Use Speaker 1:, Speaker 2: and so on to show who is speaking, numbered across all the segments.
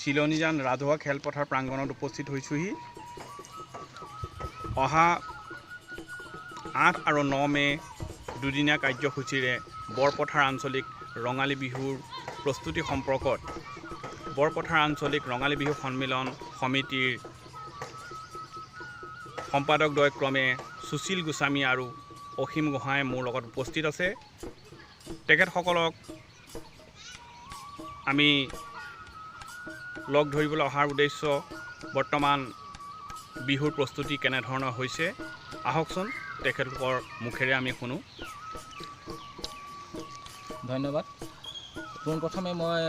Speaker 1: চিলনীজান ৰাজহুৱা খেলপথাৰ প্ৰাংগণত উপস্থিত হৈছোহি। অহা 8 আৰু 9 মে দুদিনীয়া কাৰ্যসূচীৰে বৰপথাৰ আঞ্চলিক ৰঙালী বিহুৰ প্ৰস্তুতি সম্পৰ্কত বৰপথাৰ আঞ্চলিক ৰঙালী বিহু সন্মিলন সমিতিৰ সম্পাদকদ্বয় ক্ৰমে সুশীল গোস্বামী আৰু অসীম গোহাঁই মোৰ লগত উপস্থিত আছে। তেখেতসকলক আমি লগ ধৰিবলৈ অহাৰ উদ্দেশ্য বৰ্তমান বিহুৰ প্ৰস্তুতি কেনেধৰণৰ হৈছে আহকচোন তেখেতলোকৰ মুখেৰে আমি শুনো।
Speaker 2: ধন্যবাদ। পোনপ্ৰথমে মই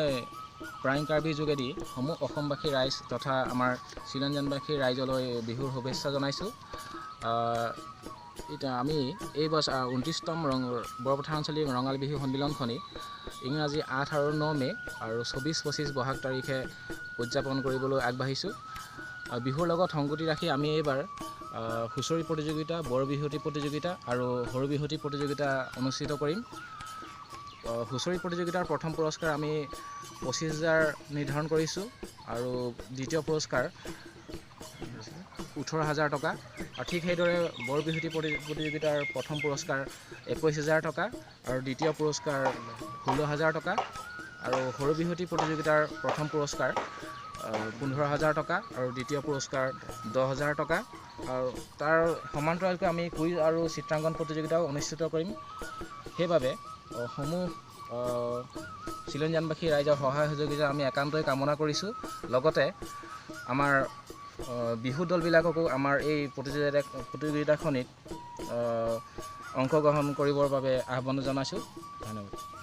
Speaker 2: প্ৰাইম কাৰ্বি যোগেদি সমূহ অসমবাসী ৰাইজ তথা আমাৰ চিলনীজানবাসী ৰাইজলৈ বিহুৰ শুভেচ্ছা জনাইছোঁ। এতিয়া আমি এই বছৰ 29তম বৰপথাৰ আঞ্চলিক ৰঙালী বিহু সন্মিলনখনি ইংৰাজী 8 আৰু 9 মে আৰু 24-25 বহাগ তাৰিখে উদযাপন কৰিবলৈ আগবাঢ়িছোঁ। বিহুৰ লগত সংগতি ৰাখি আমি এইবাৰ হুঁচৰি প্ৰতিযোগিতা, বৰ বিহুৱতী প্ৰতিযোগিতা আৰু সৰু বিহুৱতী প্ৰতিযোগিতা অনুষ্ঠিত কৰিম। হুঁচৰি প্ৰতিযোগিতাৰ প্ৰথম পুৰস্কাৰ আমি 25,000 নিৰ্ধাৰণ কৰিছোঁ আৰু দ্বিতীয় পুৰস্কাৰ 18,000 টকা। আৰু ঠিক সেইদৰে বৰ বিহুৱতী প্ৰতিযোগিতাৰ প্ৰথম পুৰস্কাৰ 21,000 টকা আৰু দ্বিতীয় পুৰস্কাৰ 16,000 টকা আৰু সৰু বিহুৱতী প্ৰতিযোগিতাৰ প্ৰথম পুৰস্কাৰ 15,000 টকা আৰু দ্বিতীয় পুৰস্কাৰ 10,000 টকা। আৰু তাৰ সমান্তৰালকৈ আমি কুইজ আৰু চিত্ৰাংকন প্ৰতিযোগিতাও অনুষ্ঠিত কৰিম। সেইবাবে সমূহ চিলনীজানবাসী ৰাইজৰ সহায় সহযোগিতা আমি একান্তই কামনা কৰিছোঁ। লগতে আমাৰ বিহু দলবিলাককো আমাৰ এই প্ৰতিযোগিতাখনিত অংশগ্ৰহণ কৰিবৰ বাবে আহ্বান জনাইছোঁ। ধন্যবাদ।